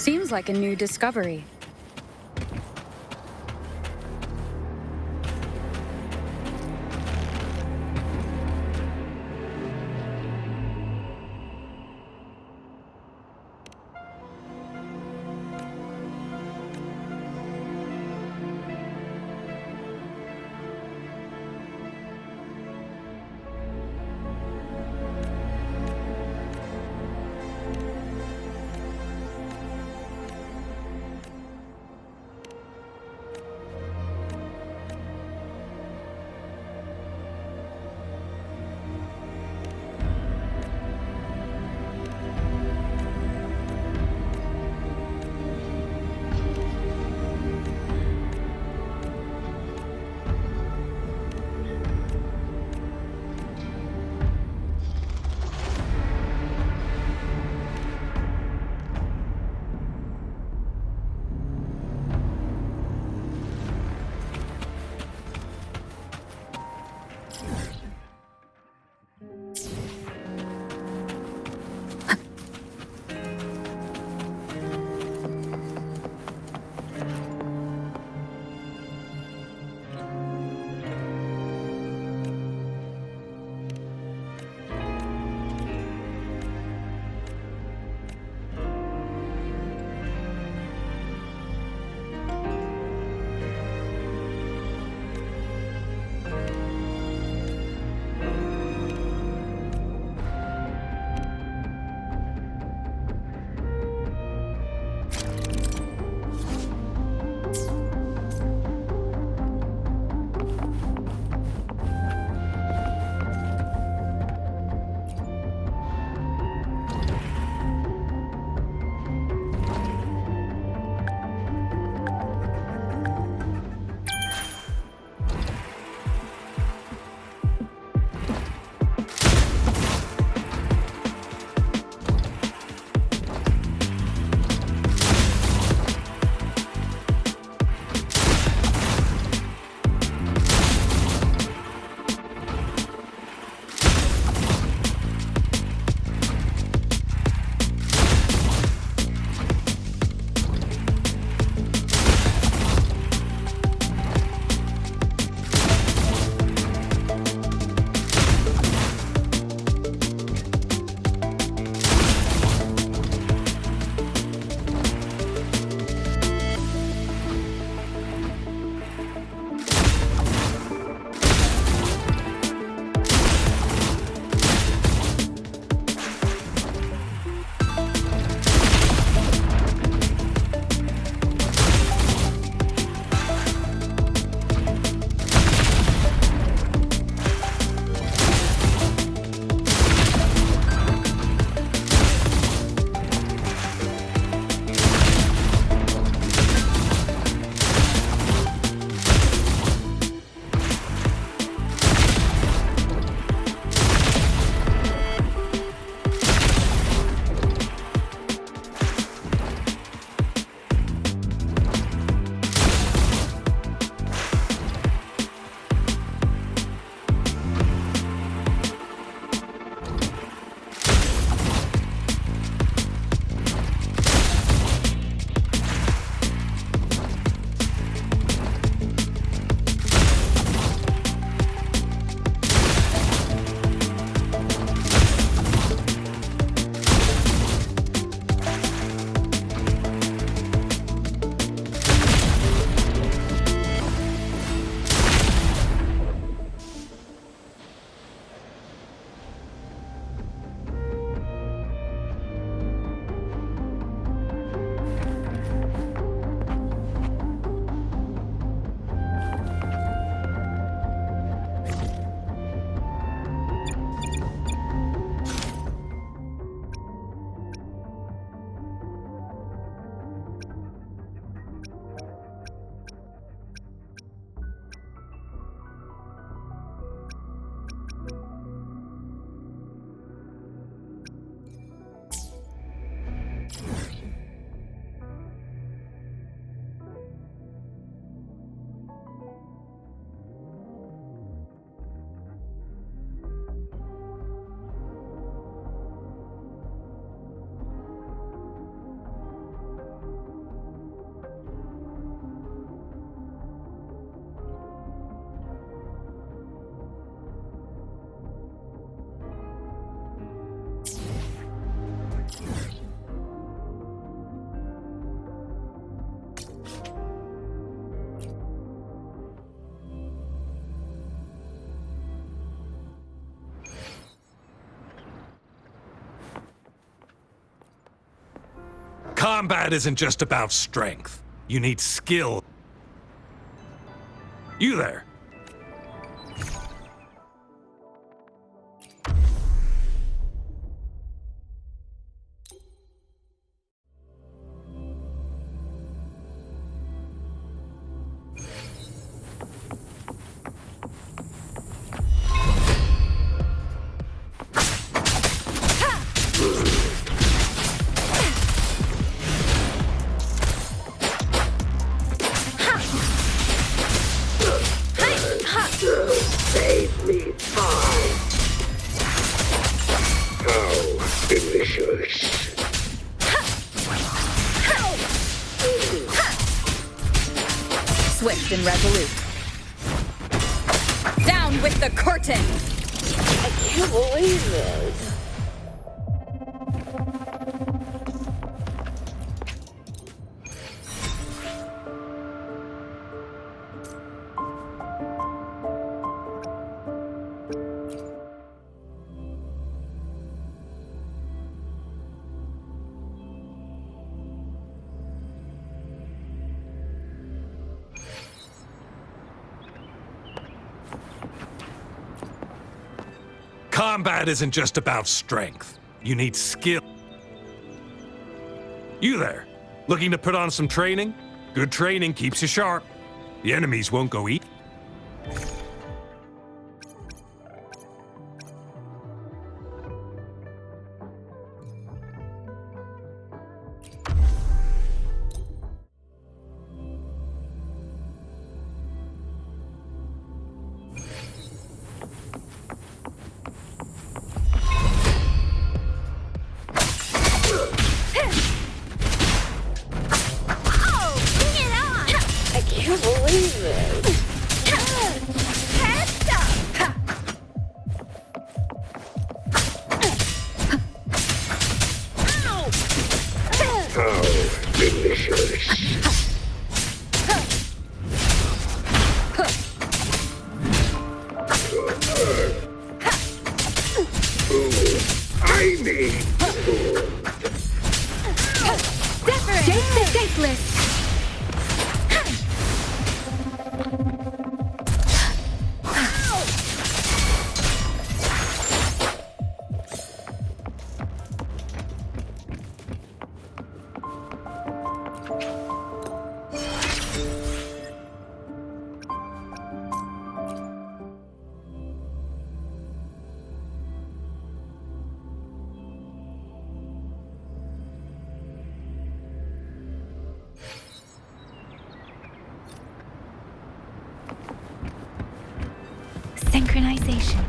Seems like a new discovery. Combat isn't just about strength. You need skill. You there. Save me, time. How delicious. Swift and resolute. Down with the curtain! I can't believe this. Combat isn't just about strength. You need skill. You there. Looking to put on some training? Good training keeps you sharp. The enemies won't go eat. I can't believe this. How delicious. I need Jake the Shapeless! Synchronization.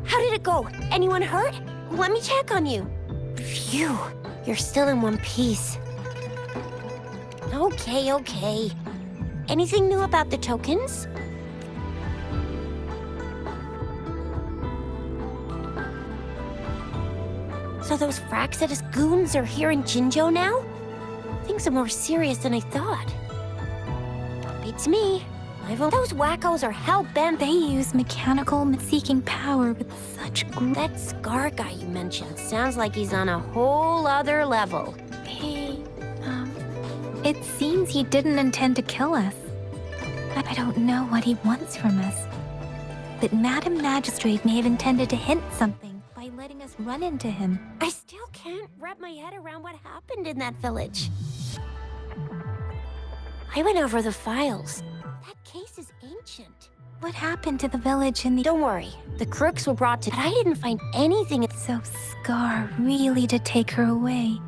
How did it go? Anyone hurt? Let me check on you. Phew, you're still in one piece. Okay. Anything new about the tokens? So those Fraxidus goons are here in Jinzhou now? Things are more serious than I thought. Beats me. Those wackos are hell-bent. They use mechanical seeking power with such That Scar guy you mentioned sounds like he's on a whole other level. It seems he didn't intend to kill us. I don't know what he wants from us. But Madam Magistrate may have intended to hint something by letting us run into him. I still can't wrap my head around what happened in that village. I went over the files. That case is ancient. What happened to the village in the... Don't worry, the crooks were brought to... But I didn't find anything... So Scar really did take her away.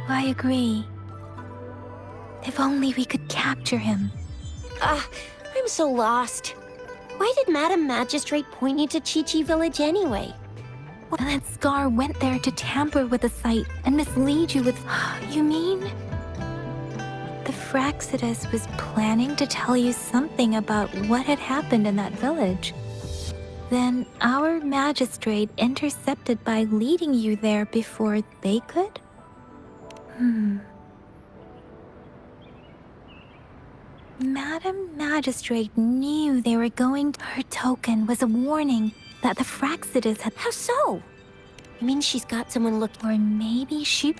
I agree. If only we could capture him. I'm so lost. Why did Madam Magistrate point you to Chi-Chi Village anyway? Well, that Scar went there to tamper with the site and mislead you with... You mean? The Fraxidus was planning to tell you something about what had happened in that village. Then our magistrate intercepted by leading you there before they could? Madam Magistrate knew they were going. Her token was a warning that the Fraxidus had. How so? You mean she's got someone look... Or maybe she.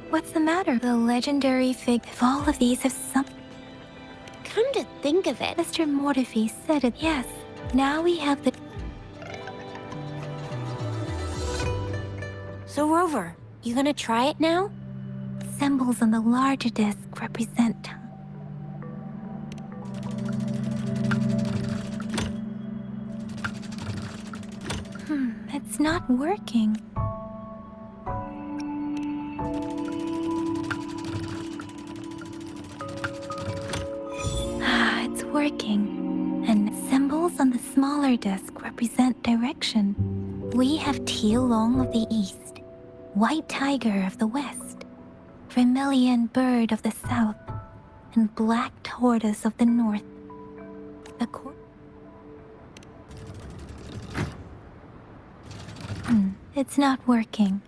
What's the matter? The legendary fig. If all of these have some. Come to think of it... Mr. Mortefi said it. Yes. Now we have the. So, Rover, you gonna try it now? Symbols on the larger disc represent. It's not working. It's working. And symbols on the smaller disc represent direction. We have Tealong of the east, White Tiger of the west, Vermilion Bird of the south, and Black Tortoise of the north. It's not working.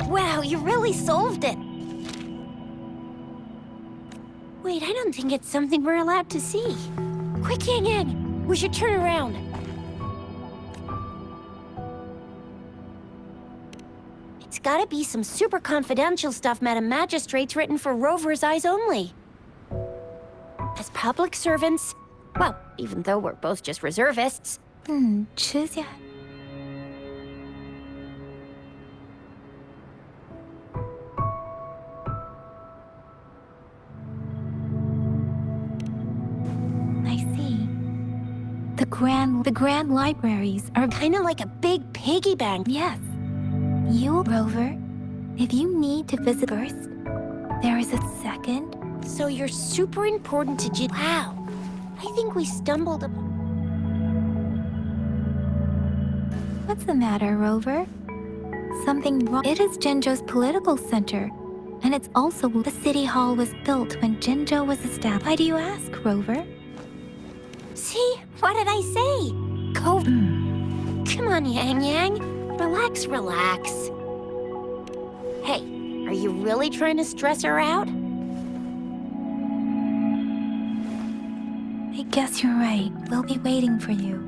Wow, you really solved it! Wait, I don't think it's something we're allowed to see. Quick, Yang Yang! We should turn around. It's gotta be some super confidential stuff Madam Magistrate's written for Rover's eyes only. As public servants, well, even though we're both just reservists. Choose ya. I see. The grand libraries are Kinda like a big piggy bank. Yes. You, Rover, if you need to visit first, there is a second. So you're super important to Wow. I think we stumbled upon... What's the matter, Rover? Something wrong? It is Jinzhou's political center, and it's also the city hall was built when Jinzhou was established. Why do you ask, Rover? See? What did I say? Come on, Yang Yang. Relax, relax. Hey, are you really trying to stress her out? I guess you're right. We'll be waiting for you.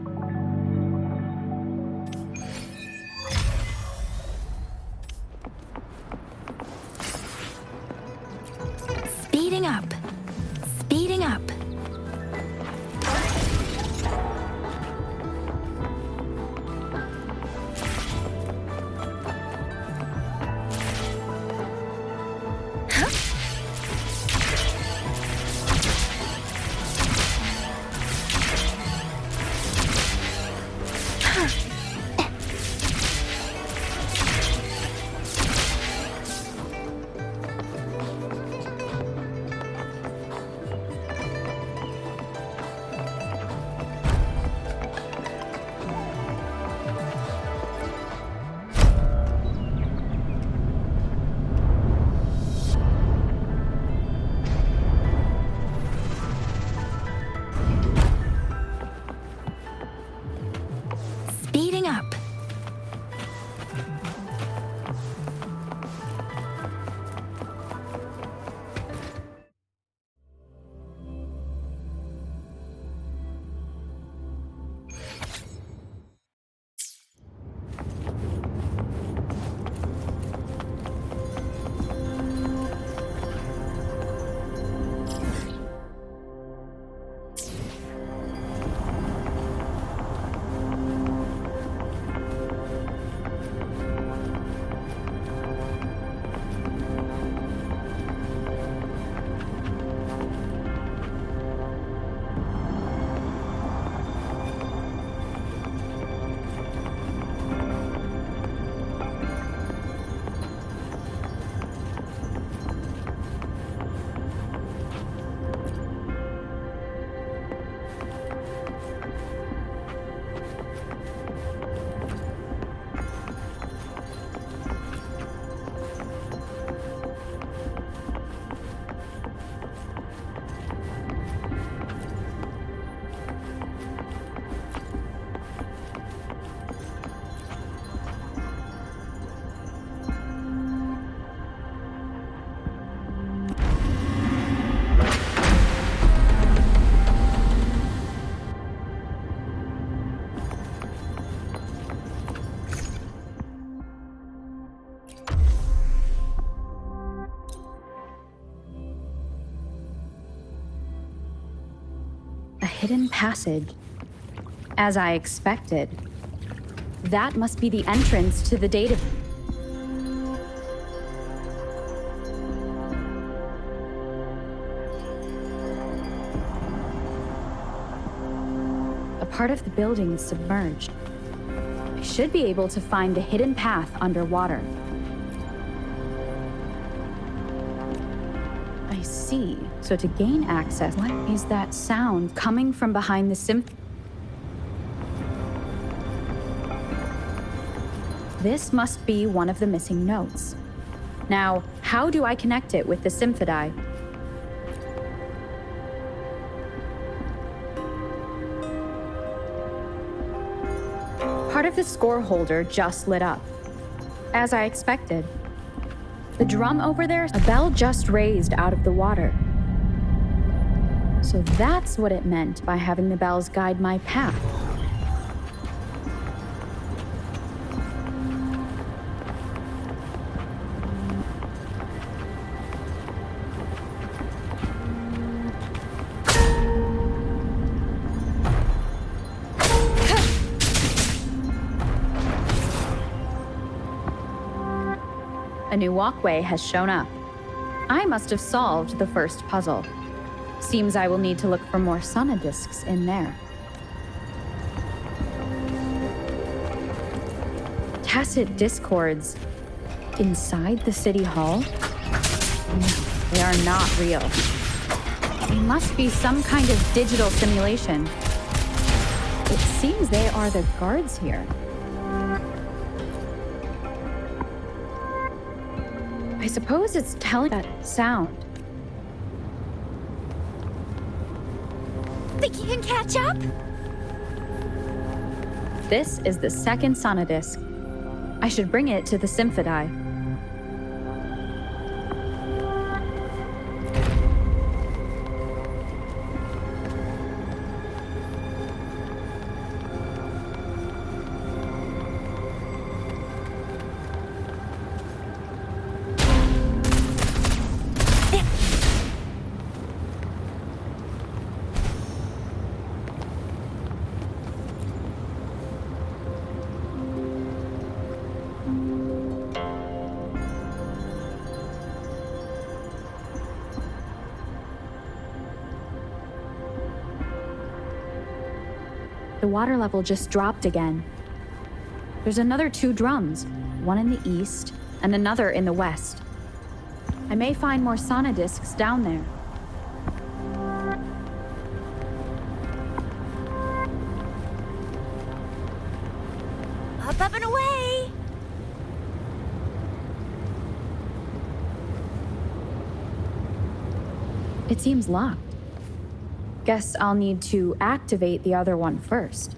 Speeding up. Speeding up. hidden passage. As I expected. That must be the entrance to the data. A part of the building is submerged. I should be able to find the hidden path underwater. I see. So to gain access, what is that sound coming from behind the This must be one of the missing notes. Now, how do I connect it with the symphody? Part of the score holder just lit up. As I expected. The drum over there, a bell just raised out of the water. So that's what it meant by having the bells guide my path. A new walkway has shown up. I must have solved the first puzzle. Seems I will need to look for more sonodiscs in there. Tacit discords inside the city hall? No, they are not real. They must be some kind of digital simulation. It seems they are the guards here. I suppose it's telling that sound. Think you can catch up? This is the second sonodisc. I should bring it to the symphody. The water level just dropped again. There's another 2 drums, one in the east and another in the west. I may find more sonodiscs down there. Up and away! It seems locked. Guess I'll need to activate the other one first.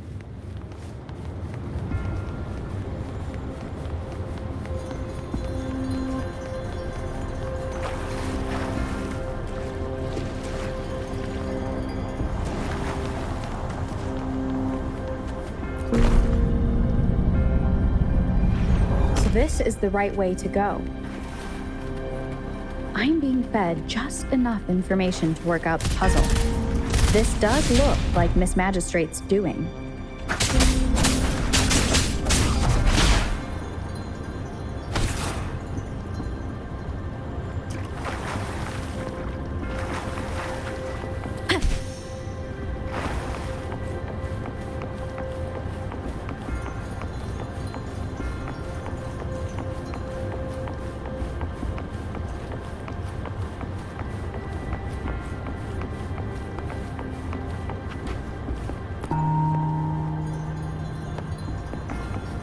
So this is the right way to go. I'm being fed just enough information to work out the puzzle. This does look like Miss Magistrate's doing.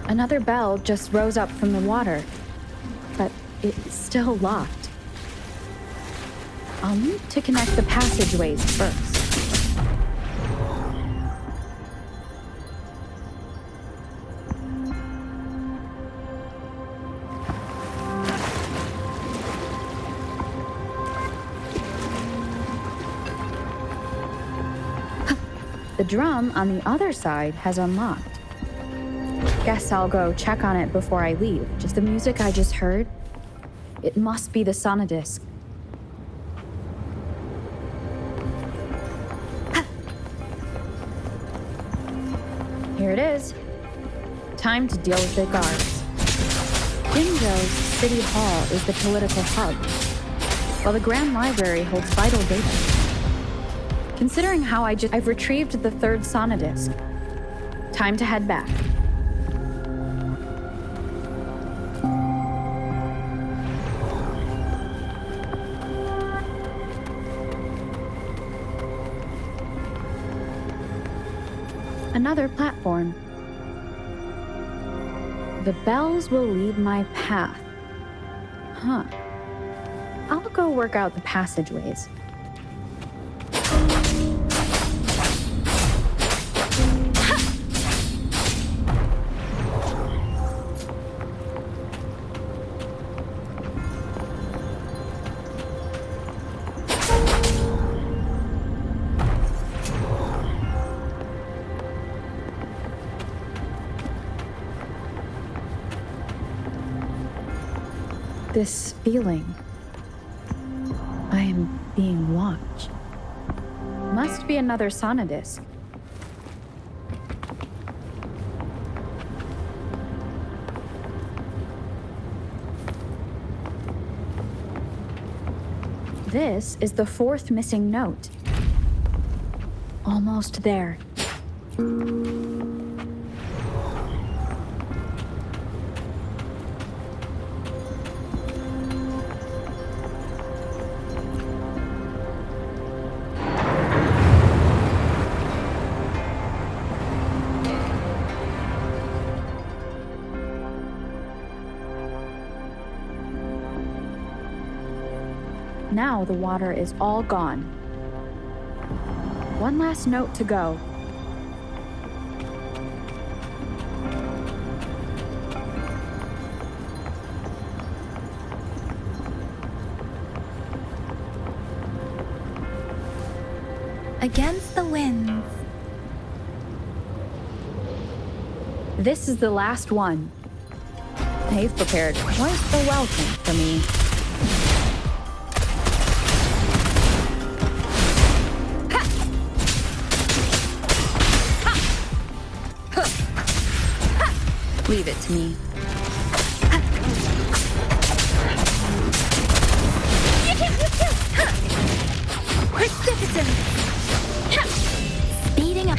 Another bell just rose up from the water, but it's still locked. I'll need to connect the passageways first. The drum on the other side has unlocked. Guess I'll go check on it before I leave. Just the music I just heard? It must be the sonodisc. Here it is. Time to deal with the guards. Jinzhou's City Hall is the political hub, while the Grand Library holds vital data. Considering how I've retrieved the third Sonadisk. Time to head back. Another platform. The bells will lead my path. Huh. I'll go work out the passageways. This feeling. I am being watched. Must be another Sonadisk. This is the fourth missing note. Almost there. Now the water is all gone. One last note to go. Against the winds. This is the last one. They've prepared quite the welcome for me. Leave it to me. Precipitant. Speeding up.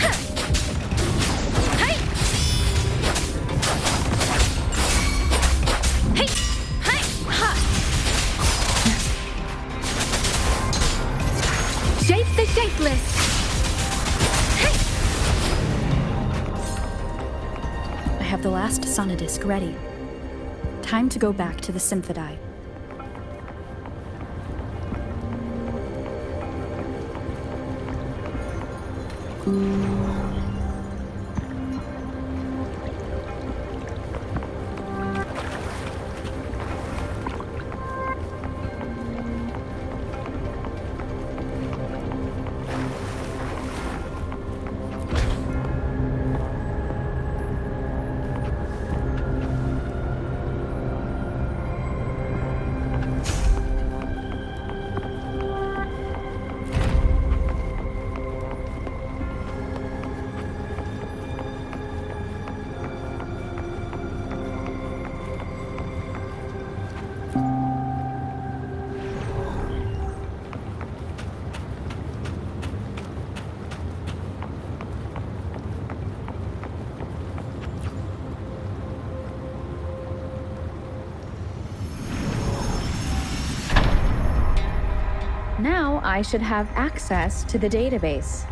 Shape the shapeless. I have the last Sonadisk ready. Time to go back to the Symphodi. Now I should have access to the database.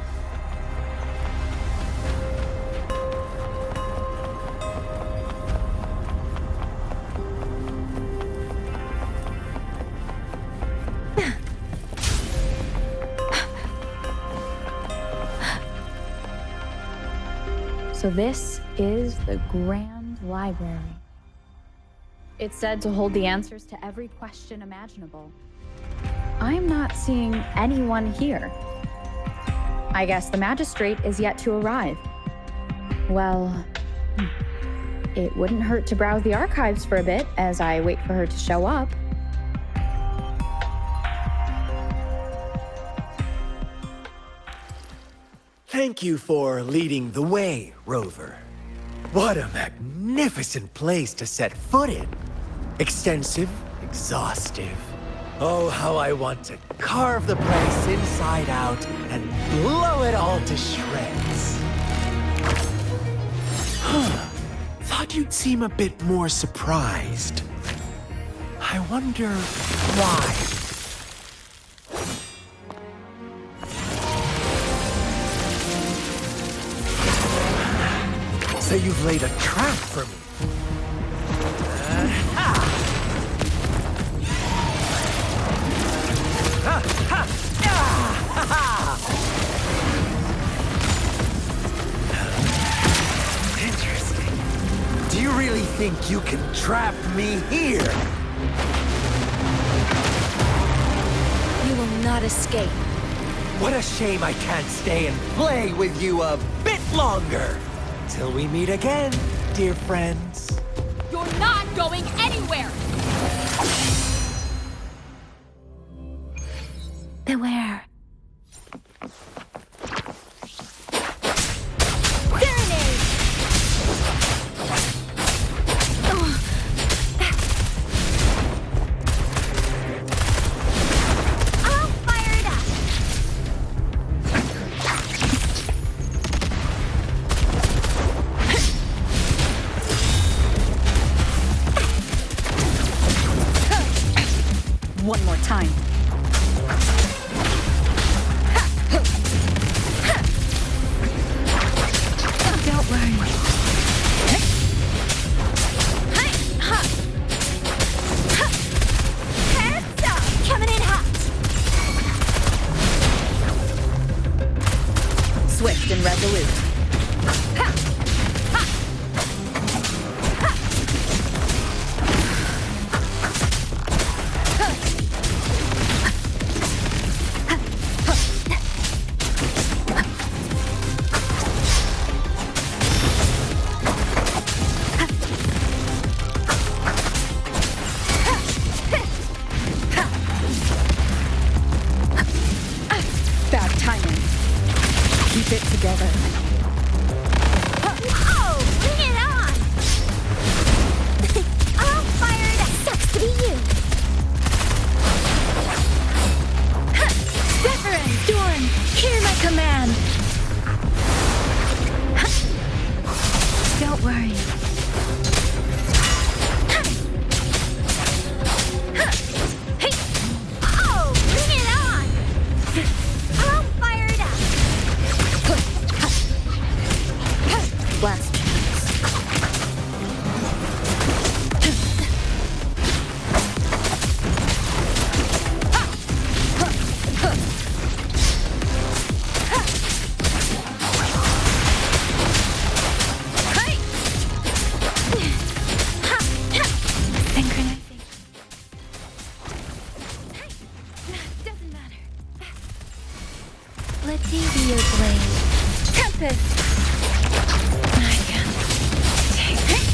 So this is the Grand Library. It's said to hold the answers to every question imaginable. I'm not seeing anyone here. I guess the magistrate is yet to arrive. Well, it wouldn't hurt to browse the archives for a bit as I wait for her to show up. Thank you for leading the way, Rover. What a magnificent place to set foot in. Extensive, exhaustive. Oh, how I want to carve the place inside out and blow it all to shreds. Thought you'd seem a bit more surprised. I wonder why. So you've laid a trap for me. Interesting. Do you really think you can trap me here? You will not escape. What a shame I can't stay and play with you a bit longer. Till we meet again, dear friends. You're not going anywhere! Beware. Serenade! All fired up. One more time. Don't worry. Heads up. Coming in hot. Swift and resolute. Bad timing. Keep it together. Oh, bring it on. All fired up. Sucks to be you. Wuthering, Storm, hear my command. Don't worry. Oh, bring it on. All fired up. Last chance. Synchronizing. Doesn't matter. Let me be your blade. Tempest! I can take it.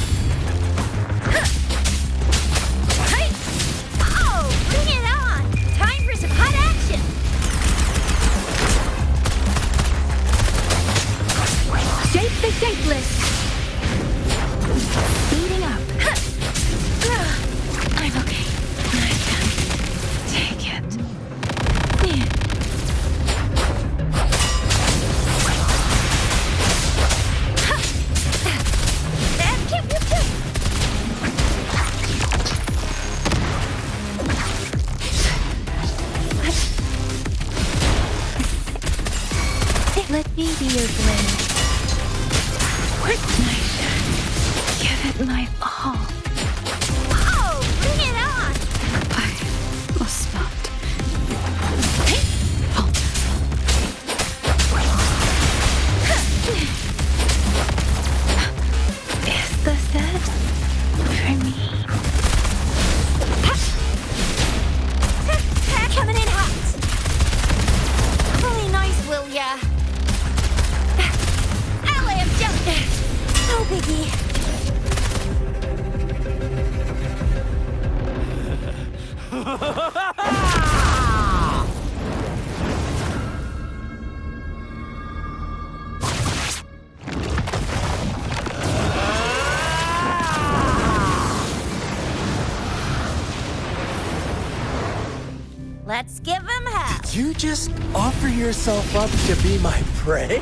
Oh, bring it on. Time for some hot action. Shape the shapeless! Speeding up. I'm okay. I can take it. And keep your Let me be your blade. Give it my all. Oh, bring it on. I must not. Is the set for me? Coming in hot. Really nice, will ya? Alley of jump. No biggie. Let's give him hell. Did you just offer yourself up to be my prey?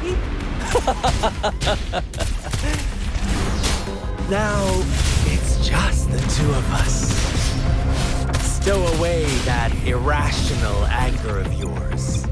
Now, it's just the two of us. Stow away that irrational anger of yours.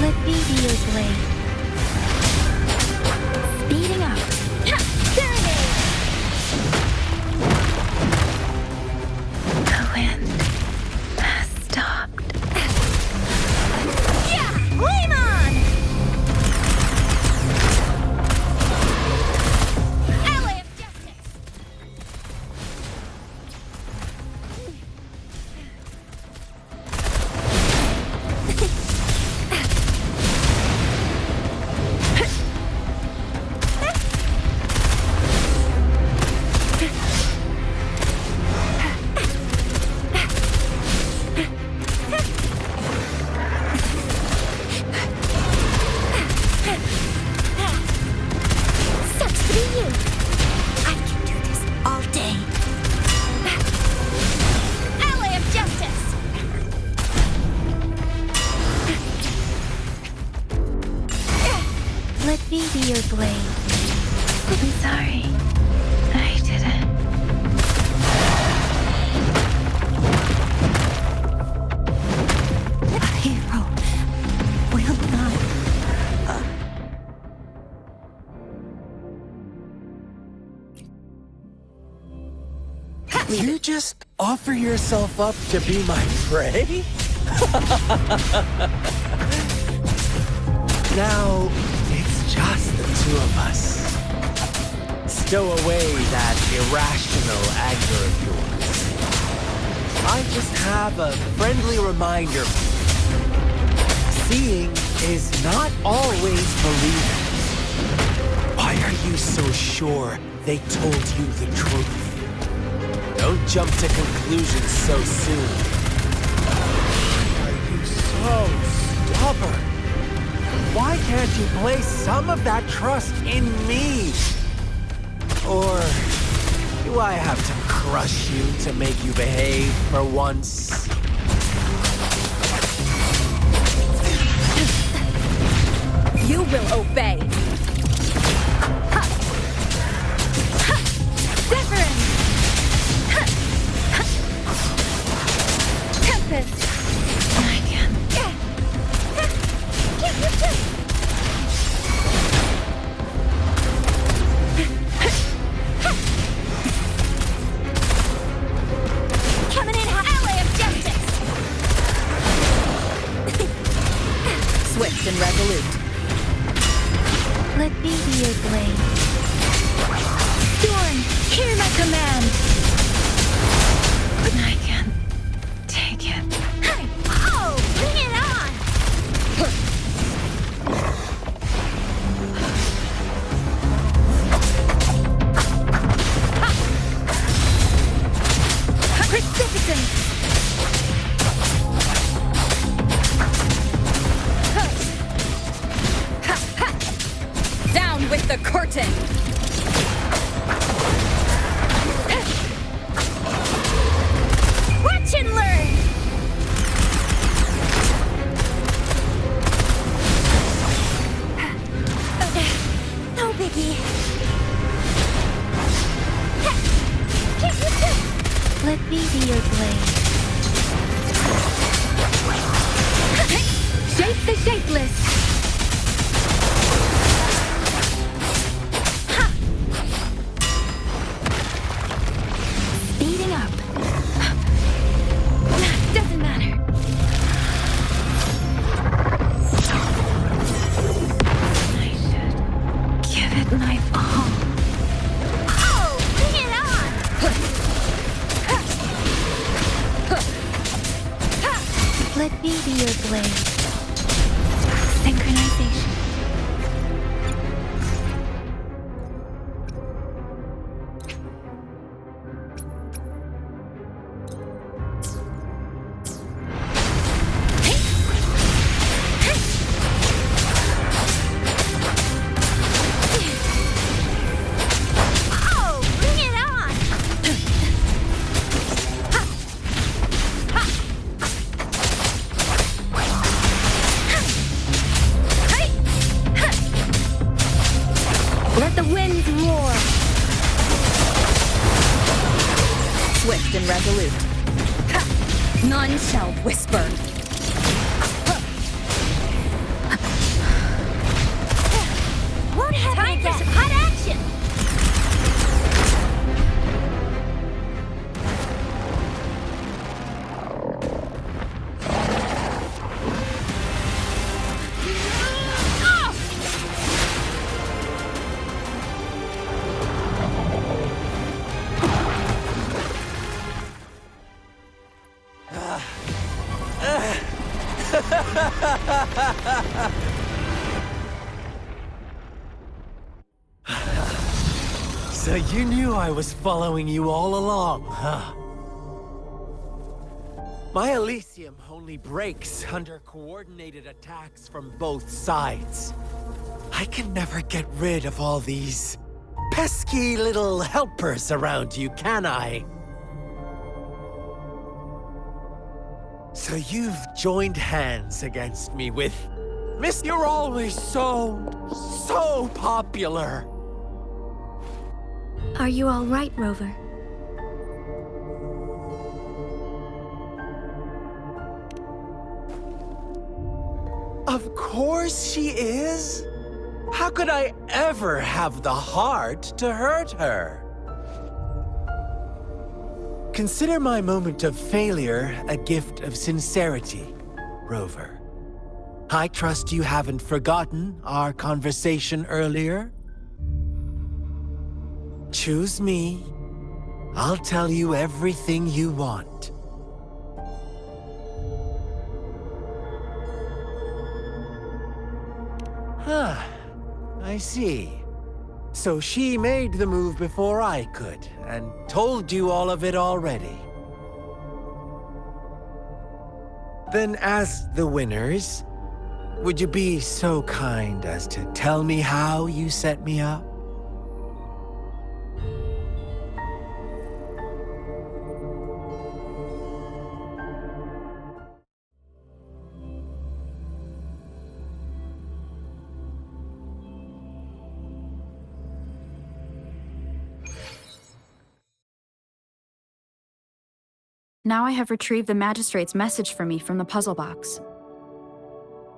Let me be your blade. Speeding up. The wind has stopped. Yeah! Flame on! Ally of Justice! Sucks to be you. I can do this all day. Ally of Justice! Let me be your blade. I'm sorry. I didn't. A hero will not. Did you just offer yourself up to be my prey? Now, it's just the two of us. Stow away that irrational anger of yours. I just have a friendly reminder. Seeing is not always believing. Why are you so sure they told you the truth? Don't jump to conclusions so soon. Why are you so stubborn? Why can't you place some of that trust in me? Or do I have to crush you to make you behave for once? You will obey. Wuthering! Tempest! I can. Coming in, Ally of Justice! Swift and resolute. Let me be your blade. Storm, hear my command! I can take it. Hey! Oh, bring it on! Precipitance! Down with the curtain. Watch and learn! No biggie. Let me be your blade. Shape the shapeless. Speeding up. Doesn't matter. I should give it my all. Oh, bring it on! Let the winds roar. Swift and resolute. Ha! None shall whisper. Won't have Time for again. some hot action. So you knew I was following you all along, huh? My Elysium only breaks under coordinated attacks from both sides. I can never get rid of all these pesky little helpers around you, can I? So you've joined hands against me with Miss You're Always so popular. Are you all right, Rover? Of course she is. How could I ever have the heart to hurt her? Consider my moment of failure a gift of sincerity, Rover. I trust you haven't forgotten our conversation earlier. Choose me. I'll tell you everything you want. Huh. I see. So she made the move before I could, and told you all of it already. Then as the winners, would you be so kind as to tell me how you set me up? Now I have retrieved the magistrate's message for me from the puzzle box.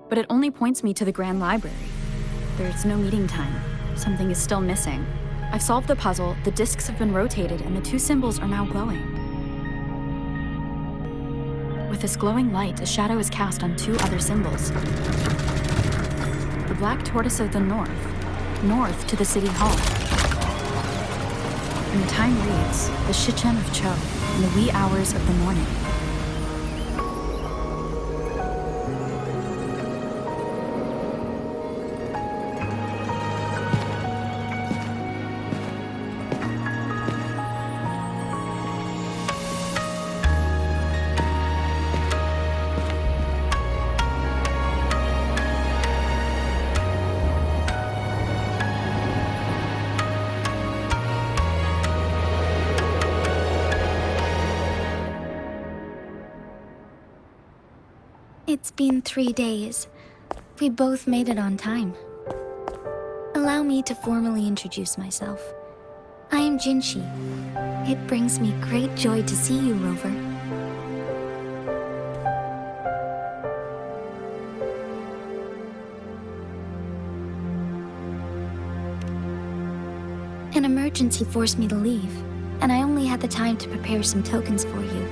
But it only points me to the Grand Library. There's no meeting time. Something is still missing. I've solved the puzzle, the discs have been rotated, and the two symbols are now glowing. With this glowing light, a shadow is cast on two other symbols. The black tortoise of the north to the city hall. And the time reads, the Shichen of Cho, in the wee hours of the morning. It's been 3 days. We both made it on time. Allow me to formally introduce myself. I am Jinshi. It brings me great joy to see you, Rover. An emergency forced me to leave, and I only had the time to prepare some tokens for you.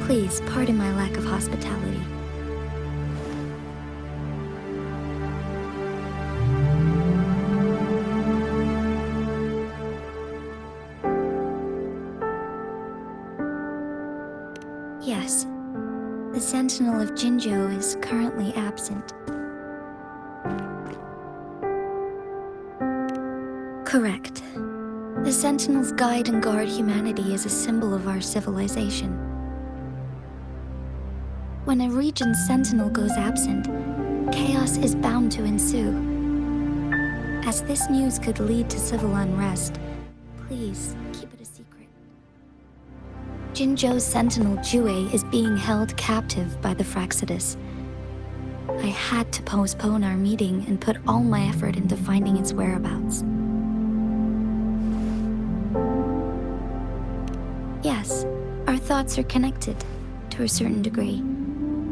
Please pardon my lack of hospitality. Yes, the Sentinel of Jinzhou is currently absent. Correct. The Sentinels guide and guard humanity as a symbol of our civilization. When a region's Sentinel goes absent, chaos is bound to ensue. As this news could lead to civil unrest, please keep it a secret. Jinzhou's Sentinel Jue is being held captive by the Fraxidus. I had to postpone our meeting and put all my effort into finding its whereabouts. thoughts are connected, to a certain degree.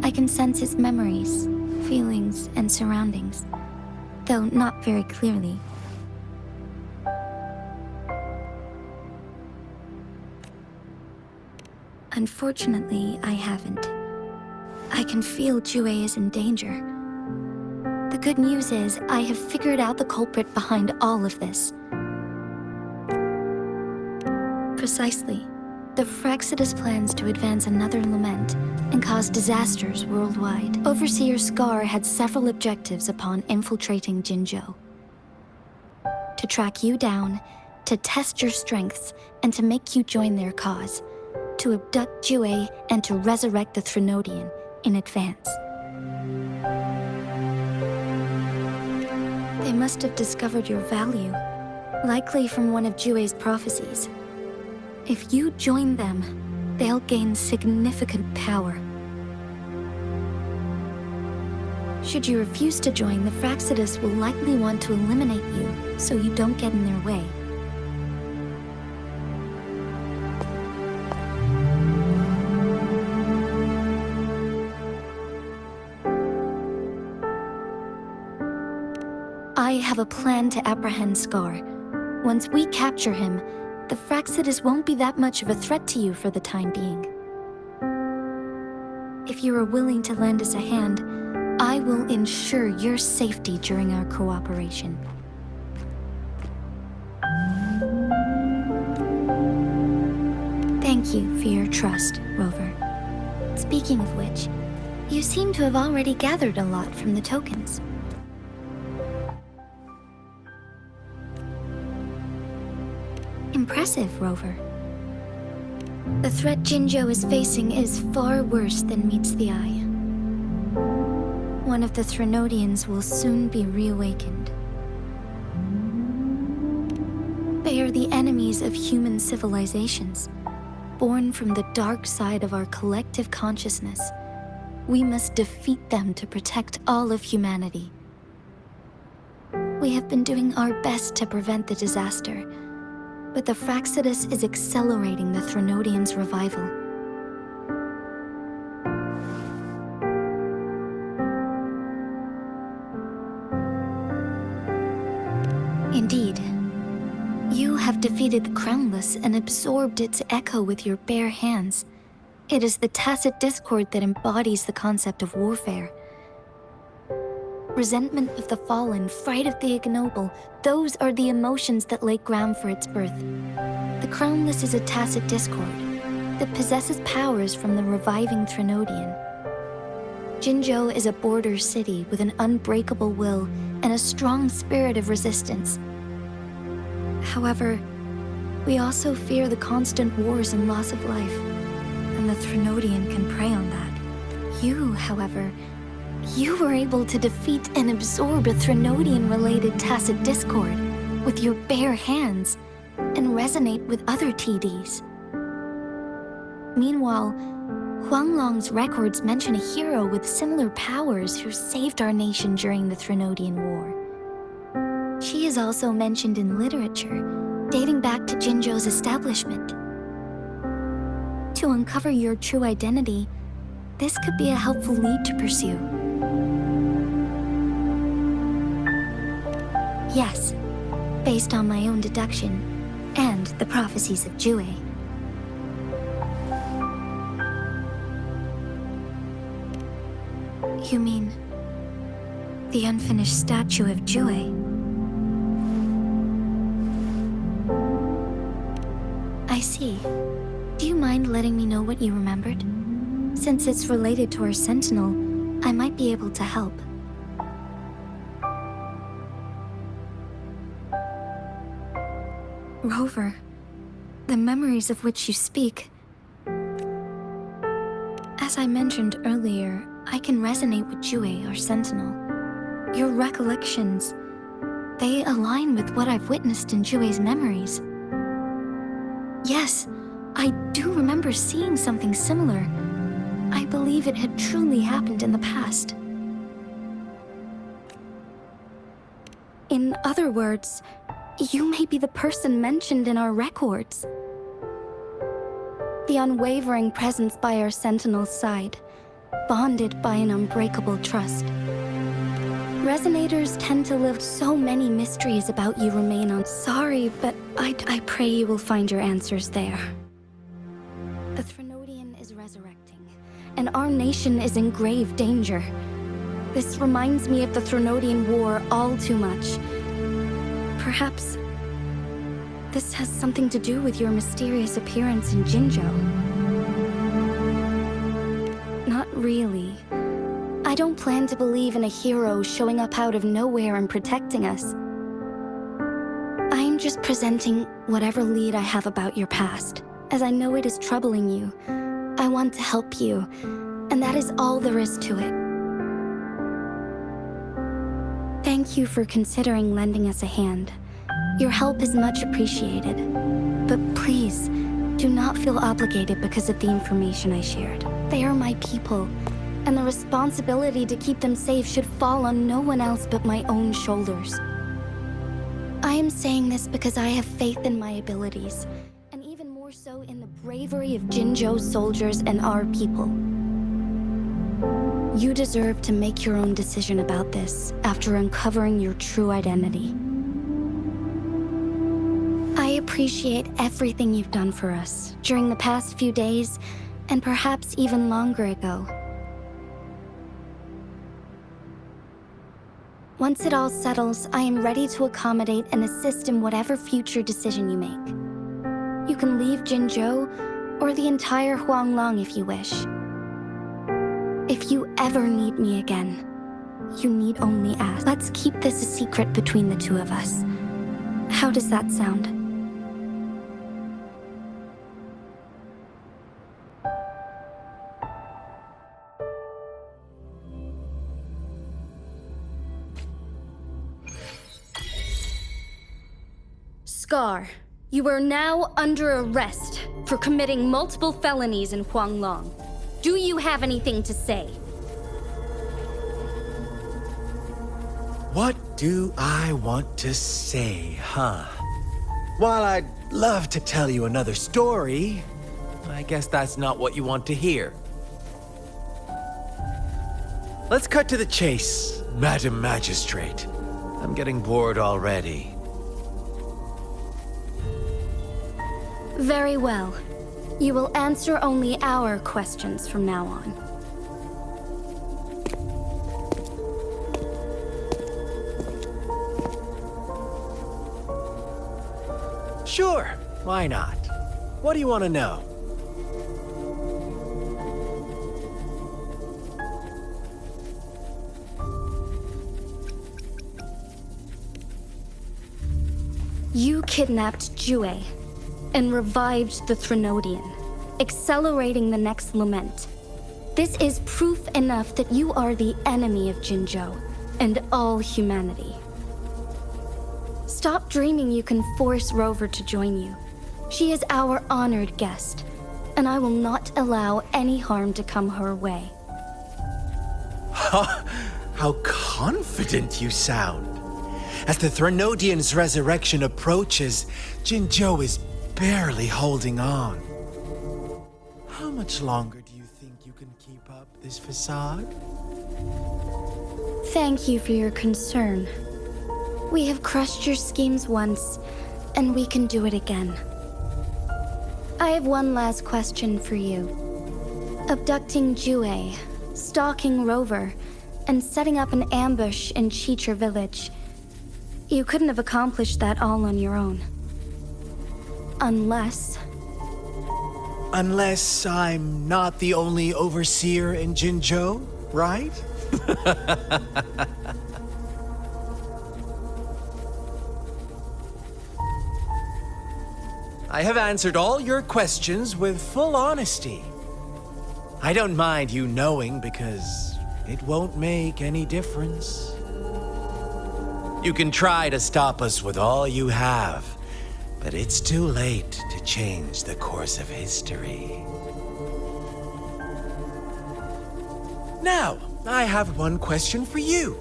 I can sense his memories, feelings, and surroundings, though not very clearly. Unfortunately, I haven't. I can feel Jue is in danger. The good news is, I have figured out the culprit behind all of this. Precisely. The Fraxidus plans to advance another lament and cause disasters worldwide. Overseer Scar had several objectives upon infiltrating Jinzhou. To track you down, to test your strengths, and to make you join their cause. To abduct Jue and to resurrect the Threnodian in advance. They must have discovered your value, likely from one of Jue's prophecies. If you join them, they'll gain significant power. Should you refuse to join, the Fraxidus will likely want to eliminate you so you don't get in their way. I have a plan to apprehend Scar. Once we capture him, the Fraxidus won't be that much of a threat to you for the time being. If you are willing to lend us a hand, I will ensure your safety during our cooperation. Thank you for your trust, Rover. Speaking of which, you seem to have already gathered a lot from the tokens. Impressive, Rover. The threat Jinzhou is facing is far worse than meets the eye. One of the Threnodians will soon be reawakened. They are the enemies of human civilizations, born from the dark side of our collective consciousness. We must defeat them to protect all of humanity. We have been doing our best to prevent the disaster, but the Fraxidus is accelerating the Threnodians' revival. Indeed. You have defeated the Crownless and absorbed its echo with your bare hands. It is the tacit discord that embodies the concept of warfare. Resentment of the fallen, fright of the ignoble, those are the emotions that lay ground for its birth. The Crownless is a tacit discord that possesses powers from the reviving Threnodian. Jinzhou is a border city with an unbreakable will and a strong spirit of resistance. However, we also fear the constant wars and loss of life, and the Threnodian can prey on that. You, however, you were able to defeat and absorb a Threnodian-related tacit discord with your bare hands and resonate with other TDs. Meanwhile, Huanglong's records mention a hero with similar powers who saved our nation during the Threnodian War. She is also mentioned in literature, dating back to Jinzhou's establishment. To uncover your true identity, this could be a helpful lead to pursue. Yes, based on my own deduction, and the prophecies of Jue. You mean the unfinished statue of Jue? I see. Do you mind letting me know what you remembered? Since it's related to our Sentinel, I might be able to help. Rover, the memories of which you speak. As I mentioned earlier, I can resonate with Jue, our Sentinel. Your recollections, they align with what I've witnessed in Jue's memories. Yes, I do remember seeing something similar. I believe it had truly happened in the past. In other words, you may be the person mentioned in our records. the unwavering presence by our Sentinel's side, bonded by an unbreakable trust. Resonators tend to live so many mysteries about you remain on. Sorry, but I pray you will find your answers there. The Threnodian is resurrecting, and our nation is in grave danger. This reminds me of the Threnodian War all too much. Perhaps this has something to do with your mysterious appearance in Jinzhou. Not really. I don't plan to believe in a hero showing up out of nowhere and protecting us. I'm just presenting whatever lead I have about your past, as I know it is troubling you. I want to help you, and that is all there is to it. Thank you for considering lending us a hand. Your help is much appreciated. But please, do not feel obligated because of the information I shared. They are my people, and the responsibility to keep them safe should fall on no one else but my own shoulders. I am saying this because I have faith in my abilities, and even more so in the bravery of Jinzhou's soldiers and our people. You deserve to make your own decision about this after uncovering your true identity. I appreciate everything you've done for us during the past few days, and perhaps even longer ago. Once it all settles, I am ready to accommodate and assist in whatever future decision you make. You can leave Jinzhou or the entire Huanglong if you wish. If you ever need me again, you need only ask. Let's keep this a secret between the two of us. How does that sound? Scar, you are now under arrest for committing multiple felonies in Huanglong. Do you have anything to say? What do I want to say, huh? While I'd love to tell you another story, I guess that's not what you want to hear. Let's cut to the chase, Madam Magistrate. I'm getting bored already. Very well. You will answer only our questions from now on. Sure, why not? What do you want to know? You kidnapped Jue and revived the Threnodian, accelerating the next lament. This is proof enough that you are the enemy of Jinzhou and all humanity. Stop dreaming you can force Rover to join you. She is our honored guest, and I will not allow any harm to come her way. How confident you sound. As the Threnodian's resurrection approaches, Jinzhou is barely holding on. How much longer do you think you can keep up this facade? Thank you for your concern. We have crushed your schemes once, and we can do it again. I have one last question for you. Abducting Jue, stalking Rover, and setting up an ambush in Chicher village. You couldn't have accomplished that all on your own. Unless I'm not the only overseer in Jinzhou, right? I have answered all your questions with full honesty. I don't mind you knowing because it won't make any difference. You can try to stop us with all you have, but it's too late to change the course of history. Now, I have one question for you.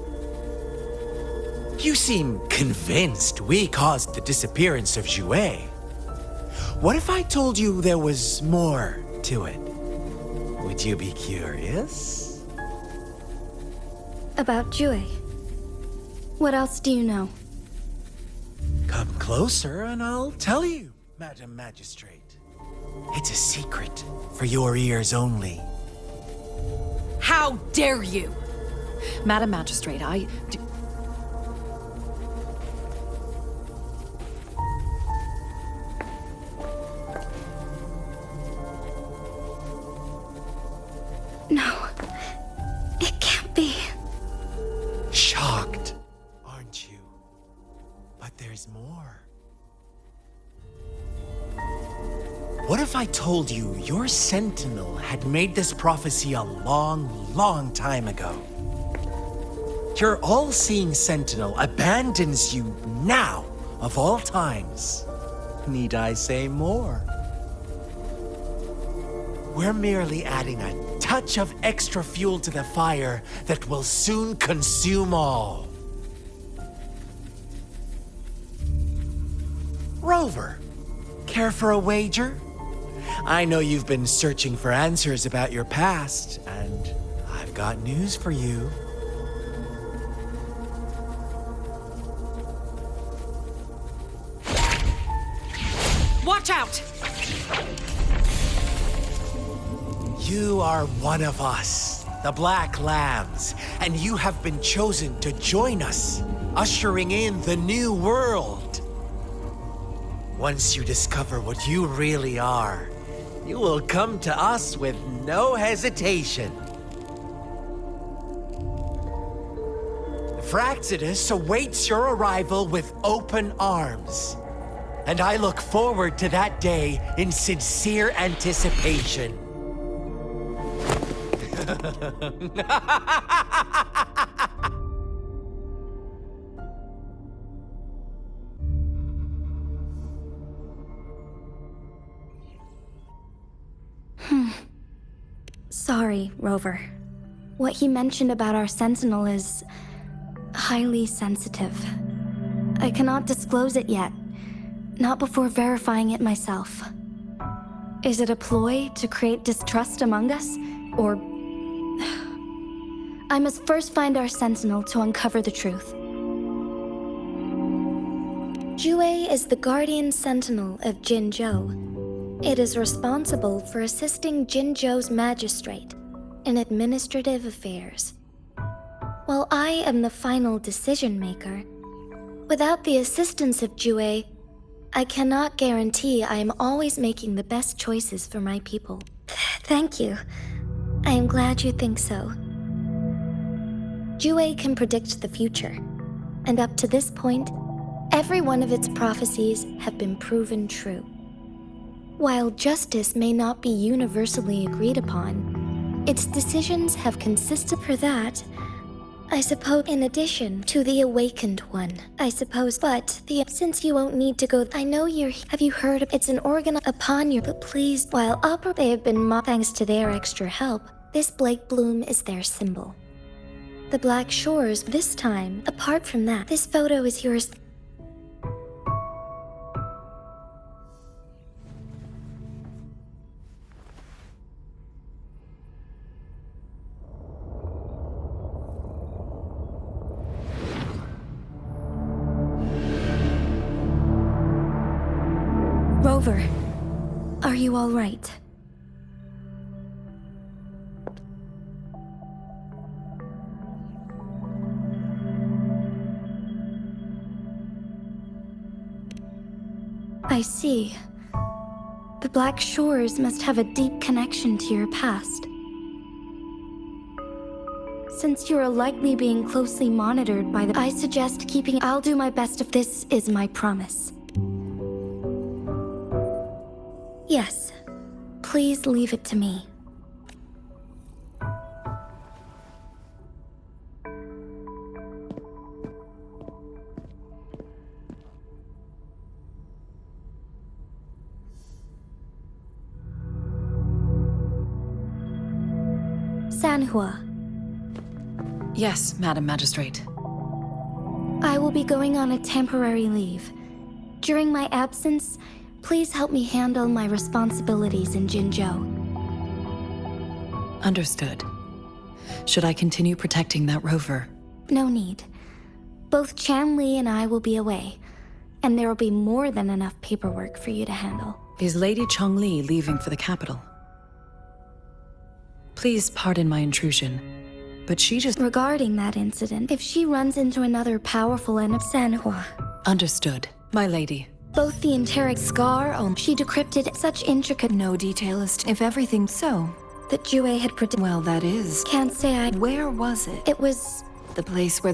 You seem convinced we caused the disappearance of Jue. What if I told you there was more to it? Would you be curious? About Jue. What else do you know? Come closer and I'll tell you, Madam Magistrate. It's a secret for your ears only. How dare you? Madam Magistrate, No. It can't be. Shocked, aren't you? But there's more. What if I told you your sentinel had made this prophecy a long, long time ago? Your all-seeing sentinel abandons you now, of all times. Need I say more? We're merely adding a touch of extra fuel to the fire that will soon consume all. Rover, care for a wager? I know you've been searching for answers about your past, and I've got news for you. watch out! You are one of us, the Black Lambs, and you have been chosen to join us, ushering in the new world. Once you discover what you really are, you will come to us with no hesitation. Fraxidus awaits your arrival with open arms, and I look forward to that day in sincere anticipation. Sorry, Rover. What he mentioned about our sentinel is highly sensitive. I cannot disclose it yet, not before verifying it myself. Is it a ploy to create distrust among us, or... I must first find our sentinel to uncover the truth. Jue is the guardian sentinel of Jinzhou. It is responsible for assisting Jinzhou's magistrate in administrative affairs. While I am the final decision maker, without the assistance of Jue, I cannot guarantee I am always making the best choices for my people. Thank you. I am glad you think so. Jue can predict the future, and up to this point, every one of its prophecies have been proven true. While justice may not be universally agreed upon, its decisions have consisted for that. I suppose in addition to the awakened one, I suppose, but since you won't need to go, I know have you heard of, it's an organ upon you, but please, while they have been thanks to their extra help, this Blake Bloom is their symbol. The Black Shores, this time, apart from that, this photo is yours. Rover, are you all right? I see. The Black Shores must have a deep connection to your past. Since you are likely being closely monitored by I suggest keeping. I'll do my best if this is my promise. Yes. Please leave it to me. Sanhua. Yes, Madam Magistrate. I will be going on a temporary leave. During my absence, Please help me handle my responsibilities in Jinzhou. Understood. Should I continue protecting that rover? No need. Both Chan Li and I will be away, and there will be more than enough paperwork for you to handle. Is Lady Chongli leaving for the capital? Please pardon my intrusion, but she just... Regarding that incident, if she runs into another powerful enemy, Sanhua. Understood, my lady. Both the enteric scar she decrypted such intricate No detail as to if everything's so. that Jue had predicted. Well, that is. Can't say I... Where was it? It was... The place where